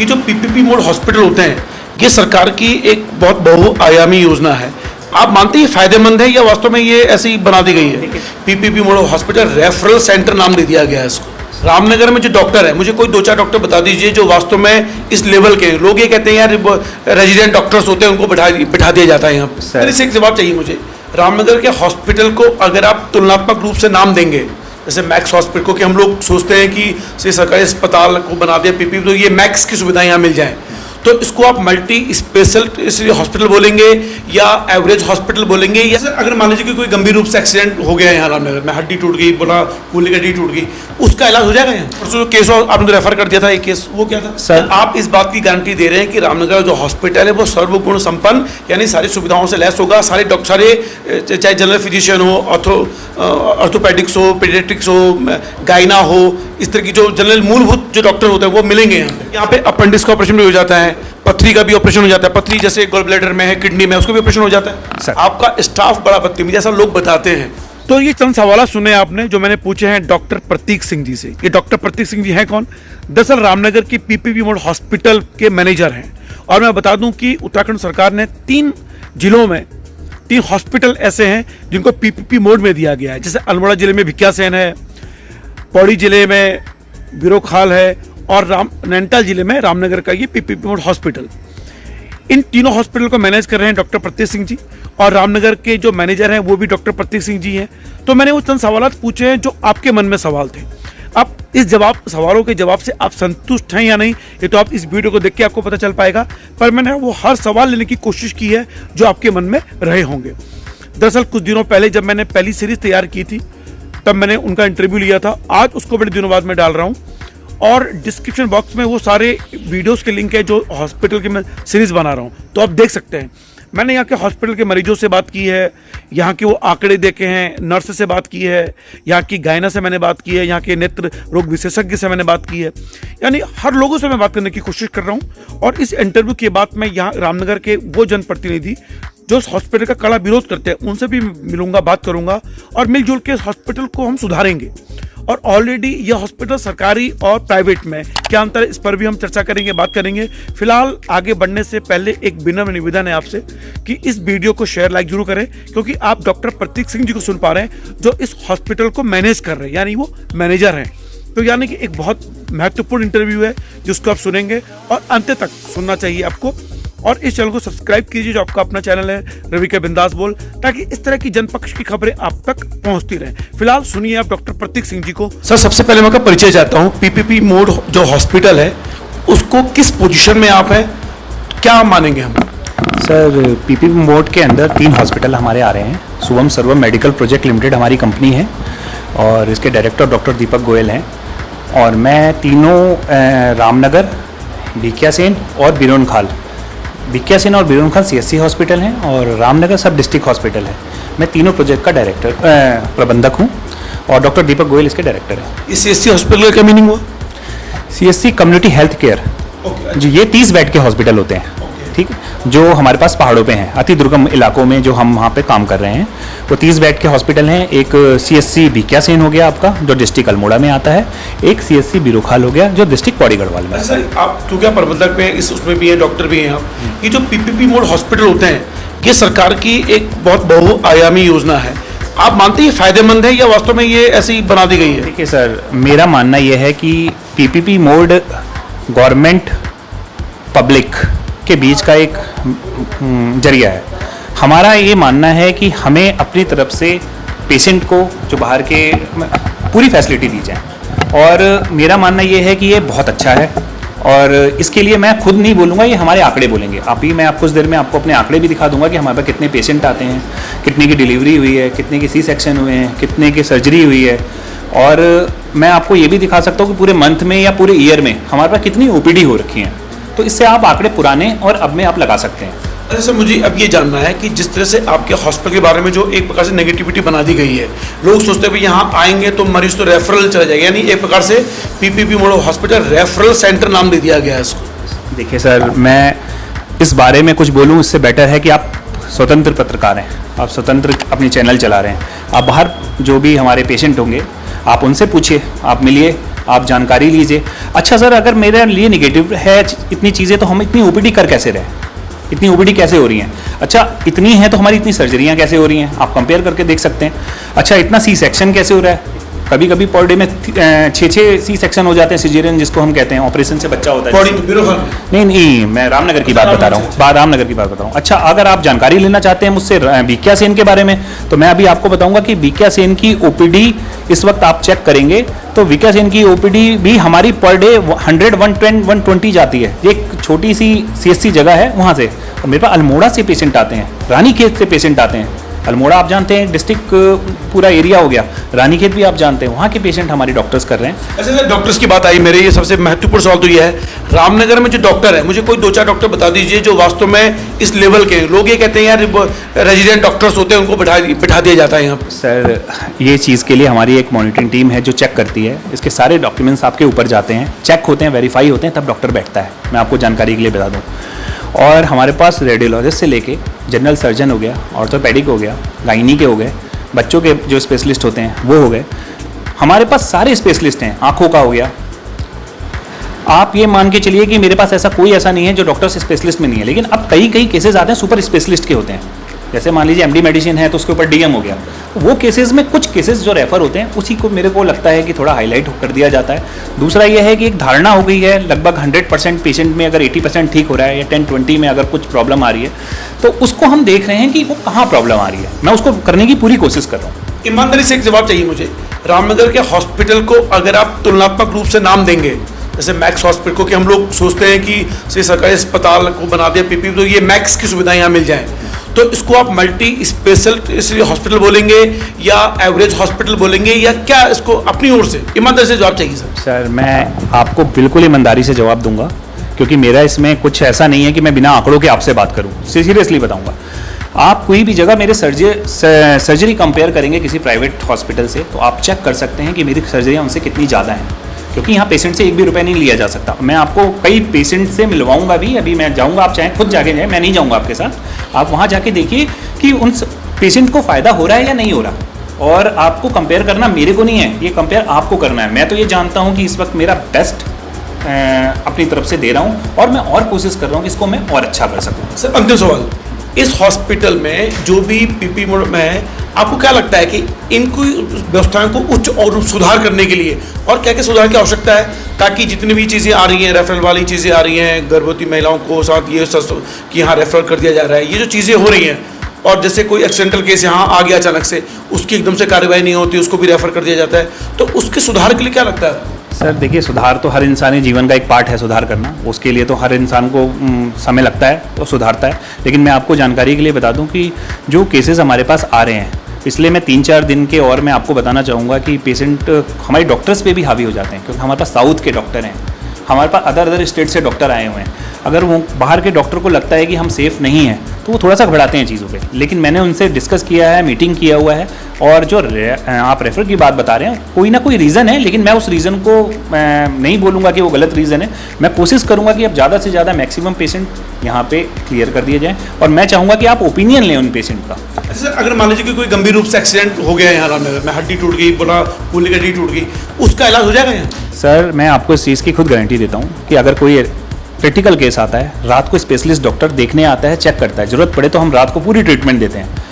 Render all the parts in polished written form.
ये जो PPP mode hospital होते हैं, ये सरकार की एक बहुत बहुआयामी योजना है। आप मानते हैं ये फायदेमंद है या वास्तव में ये ऐसे ही बना दी गई है? PPP mode hospital referral centre नाम दे दिया गया है इसको। रामनगर में जो डॉक्टर है, मुझे कोई 2-4 डॉक्टर बता दीजिए जो वास्तव में इस लेवल के। लोग ये कहते हैं यार रेजिडेंट डॉक्टर्स होते हैं उनको बिठा दिया जाता है यहाँ पर। इससे एक जवाब चाहिए मुझे। रामनगर के हॉस्पिटल को अगर आप तुलनात्मक रूप से नाम देंगे, जैसे मैक्स हॉस्पिटल को, कि हम लोग सोचते हैं कि सरकारी अस्पताल को बना दिया पीपीपी तो ये मैक्स की सुविधाएं यहाँ मिल जाएं, तो इसको आप मल्टी स्पेशल हॉस्पिटल बोलेंगे या एवरेज हॉस्पिटल बोलेंगे? या सर अगर मान लीजिए कि कोई गंभीर रूप से एक्सीडेंट हो गया है यहाँ रामनगर में, हड्डी टूट गई, बोला कूल्हे की हड्डी टूट गई, उसका इलाज हो जाएगा यहाँ? परसों जो केस आपने तो रेफर कर दिया था, एक केस वो क्या था सर? आप इस बात की गारंटी दे रहे हैं कि रामनगर जो हॉस्पिटल है वो सर्वगुण संपन्न, यानी सारी सुविधाओं से लैस होगा, सारे चाहे जनरल फिजिशियन हो, ऑर्थोपेडिक्स हो, पीडियाट्रिक्स हो, गायना हो, इस तरह की जो जनरल मूलभूत जो डॉक्टर होते हैं वो मिलेंगे यहाँ पे। अपेंडिक्स का ऑपरेशन भी हो जाता है, पथरी का भी ऑपरेशन हो जाता है, पथरी जैसे गॉल ब्लैडर में है, किडनी में, उसका भी ऑपरेशन हो जाता है। आपका स्टाफ बड़ा बदतमीज, ऐसा लोग बताते हैं। तो ये चंद सवाल सुने आपने जो मैंने पूछे हैं डॉक्टर प्रतीक सिंह जी से। ये डॉक्टर प्रतीक सिंह जी हैं कौन? दरअसल रामनगर की पीपीपी मोड हॉस्पिटल के मैनेजर हैं। और मैं बता दूं कि उत्तराखंड सरकार ने 3 जिलों में 3 हॉस्पिटल ऐसे हैं जिनको पीपीपी मोड में दिया गया है। जैसे अल्मोड़ा जिले में भिकियासेन है, पौड़ी जिले में बिरोखाल है, और नैनीताल जिले में रामनगर का ये पीपीपी मोड हॉस्पिटल। इन तीनों हॉस्पिटल को मैनेज कर रहे हैं डॉक्टर प्रतीक सिंह जी, और रामनगर के जो मैनेजर हैं वो भी डॉक्टर प्रतीक सिंह जी हैं। तो मैंने वो चंद सवाल पूछे हैं जो आपके मन में सवाल थे। अब इस सवालों के जवाब से आप संतुष्ट हैं या नहीं, ये तो आप इस वीडियो को देख के आपको पता चल पाएगा। पर मैंने वो हर सवाल लेने की कोशिश की है जो आपके मन में रहे होंगे। दरअसल कुछ दिनों पहले जब मैंने पहली सीरीज तैयार की थी तब मैंने उनका इंटरव्यू लिया था। आज उसको बड़े दिनों बाद मैं डाल रहा हूँ, और डिस्क्रिप्शन बॉक्स में वो सारे वीडियोस के लिंक है जो हॉस्पिटल की मैं सीरीज बना रहा हूँ, तो आप देख सकते हैं। मैंने यहाँ के हॉस्पिटल के मरीजों से बात की है, यहाँ के वो आंकड़े देखे हैं, नर्स से बात की है, यहाँ की गायना से मैंने बात की है, यहाँ के नेत्र रोग विशेषज्ञ से मैंने बात की है, यानी हर लोगों से मैं बात करने की कोशिश कर रहा हूँ। और इस इंटरव्यू के बाद मैं यहाँ रामनगर के वो जनप्रतिनिधि जो इस हॉस्पिटल का कड़ा विरोध करते हैं उनसे भी मिलूंगा, बात करूंगा, और मिलजुल के इस हॉस्पिटल को हम सुधारेंगे। और ऑलरेडी यह हॉस्पिटल सरकारी और प्राइवेट में क्या अंतर है, इस पर भी हम चर्चा करेंगे, बात करेंगे। फिलहाल आगे बढ़ने से पहले एक विनम्र निवेदन है आपसे कि इस वीडियो को शेयर लाइक जरूर करें, क्योंकि आप डॉक्टर प्रतीक सिंह जी को सुन पा रहे हैं जो इस हॉस्पिटल को मैनेज कर रहे हैं, यानी वो मैनेजर हैं। तो यानी कि एक बहुत महत्वपूर्ण इंटरव्यू है जिसको आप सुनेंगे और अंत तक सुनना चाहिए आपको। और इस चैनल को सब्सक्राइब कीजिए जो आपका अपना चैनल है रवि के बिंदास बोल, ताकि इस तरह की जनपक्ष की खबरें आप तक पहुंचती रहें। फिलहाल सुनिए आप डॉक्टर प्रतीक सिंह जी को। सर सबसे पहले मैं आपका परिचय चाहता हूं। पीपीपी मोड जो हॉस्पिटल है उसको किस पोजीशन में आप हैं, क्या मानेंगे हम? सर पीपीपी मोड के अंदर 3 हॉस्पिटल हमारे आ रहे हैं। शुभम सर्वम मेडिकल प्रोजेक्ट लिमिटेड हमारी कंपनी है और इसके डायरेक्टर डॉक्टर दीपक गोयल हैं, और मैं तीनों रामनगर, भिकियासेन और बिरोनखाल, भिकियासेन और बिरोनखाल सीएससी हॉस्पिटल हैं और रामनगर सब डिस्ट्रिक्ट हॉस्पिटल है। मैं तीनों प्रोजेक्ट का डायरेक्टर प्रबंधक हूँ और डॉक्टर दीपक गोयल इसके डायरेक्टर हैं। इस सीएससी हॉस्पिटल का क्या मीनिंग हुआ? सीएससी कम्युनिटी हेल्थ केयर जी, ये 30 बेड के हॉस्पिटल होते हैं, ठीक है, जो हमारे पास पहाड़ों पे हैं, अति दुर्गम इलाकों में जो हम वहाँ पे काम कर रहे हैं। वो 30 बेड के हॉस्पिटल हैं। एक सीएससी भिकियासेन हो गया आपका जो डिस्ट्रिक्ट अल्मोड़ा में आता है, एक सीएससी बिरोखाल हो गया जो डिस्ट्रिक्ट पौड़ी गढ़वाल में। सर आप क्योंकि आप प्रबंधक में इस उसमें भी हैं, डॉक्टर भी हैं आप, ये जो पीपीपी मोड हॉस्पिटल होते हैं ये सरकार की एक बहुत बहुआयामी योजना है। आप मानते हैं ये फायदेमंद है या वास्तव में ये ऐसे ही बना दी गई है? देखिए सर, मेरा मानना यह है कि पीपीपी मोड गवर्नमेंट पब्लिक के बीच का एक जरिया है। हमारा ये मानना है कि हमें अपनी तरफ से पेशेंट को जो बाहर के पूरी फैसिलिटी दी जाए, और मेरा मानना ये है कि ये बहुत अच्छा है। और इसके लिए मैं खुद नहीं बोलूँगा, ये हमारे आंकड़े बोलेंगे। मैं कुछ देर में आपको अपने आंकड़े भी दिखा दूंगा कि हमारे पास कितने पेशेंट आते हैं, कितने की डिलीवरी हुई है, कितने के सी सेक्शन हुए हैं, कितने की सर्जरी हुई है। और मैं आपको ये भी दिखा सकता हूँ कि पूरे मंथ में या पूरे ईयर में हमारे पास कितनी ओपीडी हो रखी हैं। तो इससे आप आंकड़े पुराने और अब में आप लगा सकते हैं। अच्छा सर, मुझे अब ये जानना है कि जिस तरह से आपके हॉस्पिटल के बारे में जो एक प्रकार से नेगेटिविटी बना दी गई है, लोग सोचते हैं भाई यहाँ आएंगे तो मरीज तो रेफरल चला जाएगा, यानी एक प्रकार से PPP mode hospital referral centre नाम दे दिया गया है इसको। देखिए सर, मैं इस बारे में कुछ बोलूँ इससे बेटर है कि आप स्वतंत्र पत्रकार हैं, आप स्वतंत्र अपनी चैनल चला रहे हैं। आप बाहर जो भी हमारे पेशेंट होंगे आप उनसे पूछिए, आप मिलिए, आप जानकारी लीजिए। अच्छा सर, अगर मेरे लिए निगेटिव है इतनी चीज़ें, तो हम इतनी ओपीडी कर कैसे रहे, इतनी ओपीडी कैसे हो रही हैं? अच्छा इतनी है तो हमारी इतनी सर्जरियां कैसे हो रही हैं? आप कंपेयर करके देख सकते हैं। अच्छा इतना सी सेक्शन कैसे हो रहा है? कभी कभी पर डे में 6 सी सेक्शन हो जाते हैं, सिजेरियन जिसको हम कहते हैं, ऑपरेशन से बच्चा होता है। नहीं, मैं रामनगर की बात बता रहा हूँ, रामनगर की बात बता रहा हूँ। अच्छा अगर आप जानकारी लेना चाहते हैं मुझसे बीक्या सेन के बारे में, तो मैं अभी आपको बताऊंगा कि बीक्या सेन की ओपीडी इस वक्त आप चेक करेंगे तो बीक्या सेन की ओपीडी भी हमारी पर डे 100, 110, 120 जाती है। एक छोटी सी CSC जगह है वहाँ से। और मेरे पास अल्मोड़ा से पेशेंट आते हैं, रानीखेत से पेशेंट आते हैं। अल्मोड़ा आप जानते हैं डिस्ट्रिक्ट पूरा एरिया हो गया, रानीखेत भी आप जानते हैं, वहाँ के पेशेंट हमारे डॉक्टर्स कर रहे हैं। अच्छा सर, डॉक्टर्स की बात आई, मेरे ये सबसे महत्वपूर्ण सवाल तो ये है, रामनगर में जो डॉक्टर है, मुझे कोई 2-4 डॉक्टर बता दीजिए जो वास्तव में इस लेवल के हैं। लोग ये कहते हैं यार रेजिडेंट डॉक्टर्स होते हैं उनको बिठा दिया जाता है यहाँ पर। सर ये चीज़ के लिए हमारी एक मॉनिटरिंग टीम है जो चेक करती है, इसके सारे डॉक्यूमेंट्स आपके ऊपर जाते हैं, चेक होते हैं, वेरीफाई होते हैं, तब डॉक्टर बैठता है। मैं आपको जानकारी के लिए बता दूँ। और हमारे पास रेडियोलॉजिस्ट से लेके जनरल सर्जन हो गया, ऑर्थोपेडिक हो गया, गायनी के हो गए, बच्चों के जो स्पेशलिस्ट होते हैं वो हो गए, हमारे पास सारे स्पेशलिस्ट हैं, आँखों का हो गया। आप ये मान के चलिए कि मेरे पास ऐसा कोई ऐसा नहीं है जो डॉक्टर्स स्पेशलिस्ट में नहीं है। लेकिन अब कई केसेस आते हैं सुपर स्पेशलिस्ट के होते हैं, जैसे मान लीजिए MD मेडिसिन है तो उसके ऊपर DM हो गया। वो केसेस में कुछ केसेस जो रेफर होते हैं उसी को मेरे को लगता है कि थोड़ा हाईलाइट कर दिया जाता है। दूसरा ये है कि एक धारणा हो गई है लगभग 100% पेशेंट में अगर 80% ठीक हो रहा है या 10-20 में अगर कुछ प्रॉब्लम आ रही है तो उसको हम देख रहे हैं कि वो कहाँ प्रॉब्लम आ रही है। मैं उसको करने की पूरी कोशिश कर रहा हूँ। ईमानदारी से एक जवाब चाहिए मुझे, रामनगर के हॉस्पिटल को अगर आप तुलनात्मक रूप से नाम देंगे, जैसे मैक्स हॉस्पिटल को, कि हम लोग सोचते हैं कि सरकारी अस्पताल को बना दिया PP, तो ये मैक्स की सुविधाएं यहाँ मिल जाएं, तो इसको आप मल्टी स्पेशल हॉस्पिटल बोलेंगे या एवरेज हॉस्पिटल बोलेंगे, या क्या इसको अपनी ओर से ईमानदारी से जवाब चाहिए सर? सर मैं आपको बिल्कुल ईमानदारी से जवाब दूंगा, क्योंकि मेरा इसमें कुछ ऐसा नहीं है कि मैं बिना आंकड़ों के आपसे बात करूं। सीरियसली बताऊंगा, आप कोई भी जगह मेरे सर्जरी कंपेयर करेंगे किसी प्राइवेट हॉस्पिटल से, तो आप चेक कर सकते हैं कि मेरी सर्जरियाँ उनसे कितनी ज़्यादा हैं, क्योंकि यहाँ पेशेंट से 1 भी रुपये नहीं लिया जा सकता। मैं आपको कई पेशेंट से मिलवाऊंगा भी, अभी मैं जाऊंगा, आप चाहें खुद जाके जाए, मैं नहीं जाऊंगा आपके साथ, आप वहाँ जाके देखिए कि उन पेशेंट को फ़ायदा हो रहा है या नहीं हो रहा। और आपको कंपेयर करना मेरे को नहीं है, ये कंपेयर आपको करना है। मैं तो ये जानता हूँ कि इस वक्त मेरा बेस्ट अपनी तरफ से दे रहा हूँ और मैं और कोशिश कर रहा हूँ कि इसको मैं और अच्छा कर सकूँ। सर अंतिम सवाल, इस हॉस्पिटल में जो भी PP मोड में है, आपको क्या लगता है कि इनको व्यवस्थाओं को उच्च और सुधार करने के लिए और क्या क्या सुधार की आवश्यकता है, ताकि जितनी भी चीज़ें आ रही हैं, रेफरल वाली चीज़ें आ रही हैं, गर्भवती महिलाओं को साथ ये कि यहाँ रेफर कर दिया जा रहा है, ये जो चीज़ें हो रही हैं, और जैसे कोई एक्सीडेंटल केस यहाँ आ गया अचानक से, उसकी एकदम से कार्रवाई नहीं होती, उसको भी रेफर कर दिया जाता है, तो उसके सुधार के लिए क्या लगता है? सर देखिए, सुधार तो हर इंसानी जीवन का एक पार्ट है, सुधार करना, उसके लिए तो हर इंसान को समय लगता है तो सुधारता है। लेकिन मैं आपको जानकारी के लिए बता दूं कि जो केसेस हमारे पास आ रहे हैं, इसलिए मैं 3-4 दिन के और मैं आपको बताना चाहूँगा कि पेशेंट हमारे डॉक्टर्स पे भी हावी हो जाते हैं, क्योंकि हमारे पास साउथ के डॉक्टर हैं, हमारे पास अदर स्टेट से डॉक्टर आए हुए हैं। अगर वो बाहर के डॉक्टर को लगता है कि हम सेफ़ नहीं हैं तो वो थोड़ा सा घबराते हैं चीज़ों पे। लेकिन मैंने उनसे डिस्कस किया है, मीटिंग किया हुआ है, और जो आप रेफर की बात बता रहे हैं, कोई ना कोई रीज़न है, लेकिन मैं उस रीज़न को नहीं बोलूँगा कि वो गलत रीज़न है। मैं कोशिश करूँगा कि अब ज़्यादा से ज़्यादा मैक्सिमम पेशेंट यहाँ पे क्लियर कर दिए जाएँ, और मैं चाहूँगा कि आप ओपिनियन लें उन पेशेंट का। सर अगर मान लीजिए कि कोई गंभीर रूप से एक्सीडेंट हो गया है यहाँ रामनगर में, हड्डी टूट गई, पूरा कूल्हे की हड्डी टूट गई, उसका इलाज हो जाएगा यहाँ? सर मैं आपको इस चीज़ की खुद गारंटी देता हूँ कि अगर कोई क्रिटिकल केस आता है, रात को स्पेशलिस्ट डॉक्टर देखने आता है, चेक करता है, ज़रूरत पड़े तो हम रात को पूरी ट्रीटमेंट देते हैं।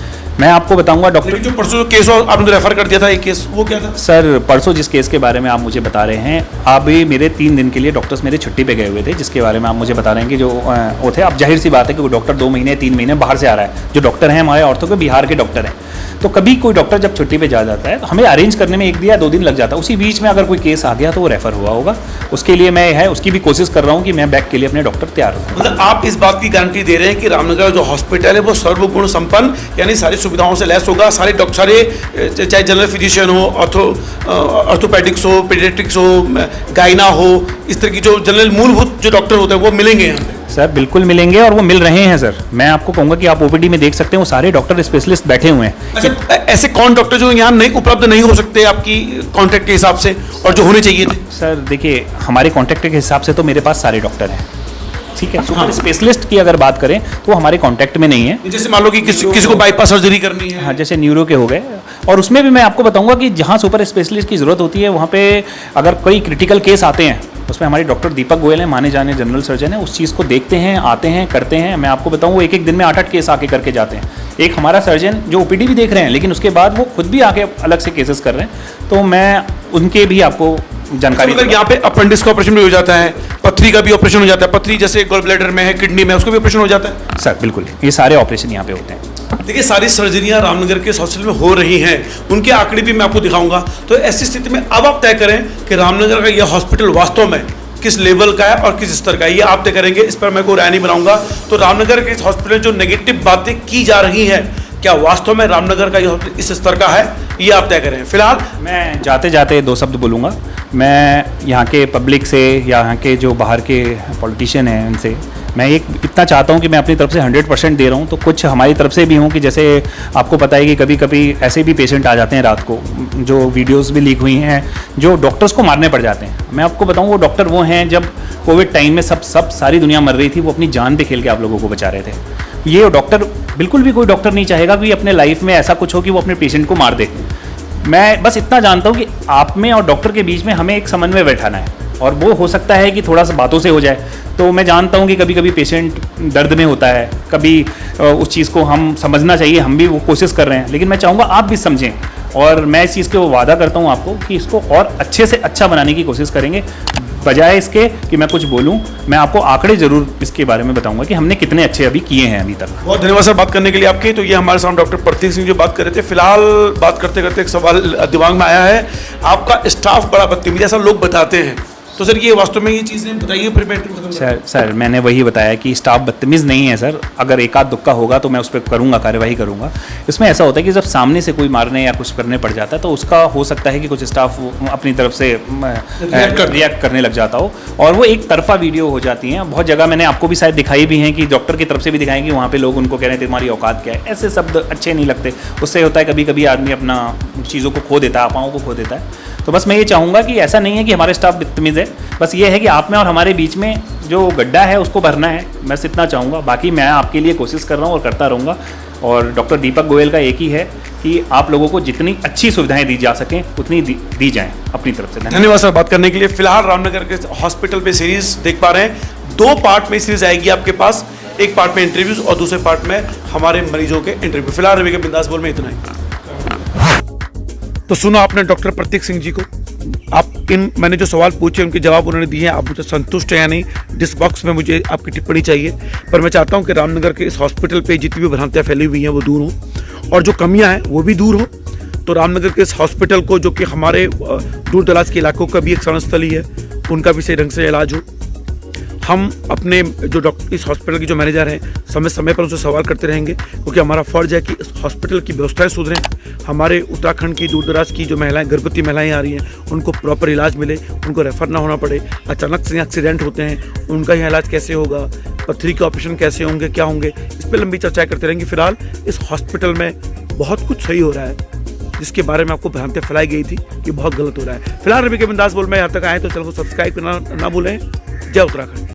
मैं आपको बताऊंगा डॉक्टर, जो परसों केस आपने रेफर कर दिया था, एक केस वो क्या था? सर परसों जिस केस के बारे में आप मुझे बता रहे हैं, अभी मेरे 3 दिन के लिए डॉक्टर्स मेरे छुट्टी पे गए हुए थे, जिसके बारे में आप मुझे बता रहे हैं कि जो वो थे, अब जाहिर सी बात है कि वो डॉक्टर 2 महीने 3 महीने बाहर से आ रहा है। जो डॉक्टर हैं हमारे औरतों के बिहार के डॉक्टर हैं, तो कभी कोई डॉक्टर जब छुट्टी पे जा जाता है तो हमें अरेंज करने में 1 या 2 दिन लग जाता है। उसी बीच में अगर कोई केस आ गया तो वो रेफर हुआ होगा, उसके लिए मैं उसकी भी कोशिश कर रहा हूँ कि मैं बैक के लिए अपने डॉक्टर तैयार हूँ। मतलब आप इस बात की गारंटी दे रहे हैं कि रामनगर जो हॉस्पिटल है वो सर्वगुण संपन्न, यानी सारी सुविधाओं से लैस होगा, सारे चाहे जनरल फिजिशियन हो, ऑर्थोपेडिक्स हो, पीडियाट्रिक्स हो, गायना हो, इस तरह की जो जनरल मूलभूत जो डॉक्टर होते हैं वो मिलेंगे यहाँ पे? सर बिल्कुल मिलेंगे, और वो मिल रहे हैं सर। मैं आपको कहूँगा कि आप ओपीडी में देख सकते हैं, वो सारे डॉक्टर स्पेशलिस्ट बैठे हुए हैं। अच्छा, ऐसे कौन डॉक्टर जो यहाँ नहीं उपलब्ध नहीं हो सकते आपकी कॉन्ट्रैक्ट के हिसाब से, और जो होने चाहिए थे? सर देखिए, हमारे कॉन्ट्रैक्ट के हिसाब से तो मेरे पास सारे डॉक्टर हैं, ठीक है। सुपर स्पेशलिस्ट की अगर बात करें तो हमारे कॉन्टैक्ट में नहीं है। जैसे मान लो कि किसी को बाईपास सर्जरी करनी है, हाँ, जैसे न्यूरो के हो गए, और उसमें भी मैं आपको बताऊंगा कि जहाँ सुपर स्पेशलिस्ट की ज़रूरत होती है वहाँ पे अगर कोई क्रिटिकल केस आते हैं, उसमें हमारे डॉक्टर दीपक गोयल हैं, माने जाने जनरल सर्जन है, उस चीज़ को देखते हैं, आते हैं, करते हैं। मैं आपको बताऊं वो एक दिन में 8-8 केस आके करके जाते हैं। एक हमारा सर्जन जो ओपीडी भी देख रहे हैं, लेकिन उसके बाद वो खुद भी आके अलग से केसेस कर रहे हैं, तो मैं उनके भी आपको जानकारी अगर यहाँ पे अपेंडिक्स का ऑपरेशन भी हो जाता है, पथरी का भी ऑपरेशन हो जाता है, पथरी जैसे गॉल ब्लैडर में है, किडनी में, उसका भी ऑपरेशन हो जाता है सर, बिल्कुल ये सारे ऑपरेशन यहाँ पे होते हैं। देखिए सारी सर्जरियां रामनगर के हॉस्पिटल में हो रही हैं, उनके आंकड़े भी मैं आपको दिखाऊंगा। तो ऐसी स्थिति में अब आप तय करें कि रामनगर का यह हॉस्पिटल वास्तव में किस लेवल का है और किस स्तर का है, ये आप तय करेंगे, इस पर मैं कोई राय नहीं बनाऊंगा। तो रामनगर के इस हॉस्पिटल जो नेगेटिव बातें की जा रही हैं, क्या वास्तव में रामनगर का यह इस स्तर का है, ये आप तय करें। फिलहाल मैं जाते जाते 2 शब्द बोलूँगा। मैं यहाँ के पब्लिक से या यहाँ के जो बाहर के पॉलिटिशियन हैं उनसे मैं इतना चाहता हूँ कि मैं अपनी तरफ से 100% दे रहा हूँ, तो कुछ हमारी तरफ से भी हूँ कि जैसे आपको पता है कि कभी कभी ऐसे भी पेशेंट आ जाते हैं रात को, जो वीडियोस भी लीक हुई हैं, जो डॉक्टर्स को मारने पड़ जाते हैं। मैं आपको बताऊँ वो डॉक्टर वो हैं, जब कोविड टाइम में सब सारी दुनिया मर रही थी, वो अपनी जान पे खेल के आप लोगों को बचा रहे थे। ये डॉक्टर, बिल्कुल भी कोई डॉक्टर नहीं चाहेगा कि अपने लाइफ में ऐसा कुछ हो कि वो अपने पेशेंट को मार दे। मैं बस इतना जानता हूँ कि आप में और डॉक्टर के बीच में हमें एक समन्वय बैठाना है, और वो हो सकता है कि थोड़ा सा बातों से हो जाए। तो मैं जानता हूँ कि कभी कभी पेशेंट दर्द में होता है, कभी उस चीज़ को हम समझना चाहिए, हम भी वो कोशिश कर रहे हैं, लेकिन मैं चाहूँगा आप भी समझें। और मैं इस चीज़ के वादा करता हूँ आपको कि इसको और अच्छे से अच्छा बनाने की कोशिश करेंगे। बजाय इसके कि मैं कुछ बोलूं, मैं आपको आंकड़े जरूर इसके बारे में बताऊंगा कि हमने कितने अच्छे अभी किए हैं अभी तक। बहुत धन्यवाद सर बात करने के लिए आपके। तो ये हमारे सामने डॉक्टर प्रतीक सिंह जो बात कर रहे थे। फिलहाल बात करते करते एक सवाल दिमाग में आया है, आपका स्टाफ बड़ा बदतमीज ऐसा लोग बताते हैं, तो सर ये वास्तव में ये चीज़ें बताइए फिर मैं खत्म करूं। सर मैंने वही बताया कि स्टाफ बदतमीज़ नहीं है सर। अगर एक आध दुक्का होगा तो मैं उस पर करूँगा, कार्यवाही करूँगा। इसमें ऐसा होता है कि जब सामने से कोई मारने या कुछ करने पड़ जाता है तो उसका हो सकता है कि कुछ स्टाफ अपनी तरफ से रिएक्ट करने लग जाता हो, और वो एक तरफा वीडियो हो जाती हैं। बहुत जगह मैंने आपको भी शायद दिखाई भी हैं कि डॉक्टर की तरफ से भी दिखाएं कि वहाँ पे लोग उनको कह रहे हैं तुम्हारी औकात क्या है। ऐसे शब्द अच्छे नहीं लगते। उससे होता है कभी कभी आदमी अपना चीज़ों को खो देता है, अफवाहों को खो देता है। तो बस मैं ये चाहूँगा कि ऐसा नहीं है कि हमारे स्टाफ बदतमीज़ है, बस ये है कि आप में और हमारे बीच में जो गड्ढा है उसको भरना है, बस इतना चाहूँगा। बाकी मैं आपके लिए कोशिश कर रहा हूँ और करता रहूँगा। और डॉक्टर दीपक गोयल का एक ही है कि आप लोगों को जितनी अच्छी सुविधाएं दी जा सकें उतनी दी जाएं अपनी तरफ से। धन्यवाद सर बात करने के लिए। फिलहाल रामनगर के हॉस्पिटल पे सीरीज देख पा रहे हैं, 2 पार्ट में सीरीज आएगी आपके पास। एक पार्ट में इंटरव्यूज और दूसरे पार्ट में हमारे मरीजों के इंटरव्यू। फिलहाल रवि के बिंदास बोल में इतना ही। तो सुना आपने डॉक्टर प्रतीक सिंह जी को। आप मैंने जो सवाल पूछे उनके जवाब उन्होंने दिए हैं, आप मुझे संतुष्ट हैं या नहीं, डिस्क बॉक्स में मुझे आपकी टिप्पणी चाहिए। पर मैं चाहता हूं कि रामनगर के इस हॉस्पिटल पे जितनी भी भ्रांतियां फैली हुई हैं वो दूर हों, और जो कमियां हैं वो भी दूर हों। तो रामनगर के इस हॉस्पिटल को, जो कि हमारे दूर दराज के इलाकों का भी एक शरणस्थली है, उनका भी सही ढंग से इलाज हो। हम अपने जो डॉक्टर इस हॉस्पिटल के जो मैनेजर हैं समय समय पर उनसे सवाल करते रहेंगे, क्योंकि हमारा फ़र्ज़ है कि इस हॉस्पिटल की व्यवस्थाएं सुधरें। हमारे उत्तराखंड की दूर दराज की जो महिलाएं, गर्भवती महिलाएं आ रही हैं, उनको प्रॉपर इलाज मिले, उनको रेफ़र ना होना पड़े। अचानक से एक्सीडेंट होते हैं, उनका यहाँ इलाज कैसे होगा, पथरी के ऑपरेशन कैसे होंगे, क्या होंगे, इस पर लंबी चर्चा करते रहेंगे। फिलहाल इस हॉस्पिटल में बहुत कुछ सही हो रहा है, जिसके बारे में आपको भ्रांतियाँ फैलाई गई थी कि बहुत गलत हो रहा है। फिलहाल रवि के बिंदास बोल में यहाँ तक आए तो चैनल को सब्सक्राइब करना ना भूलें। जय उत्तराखंड।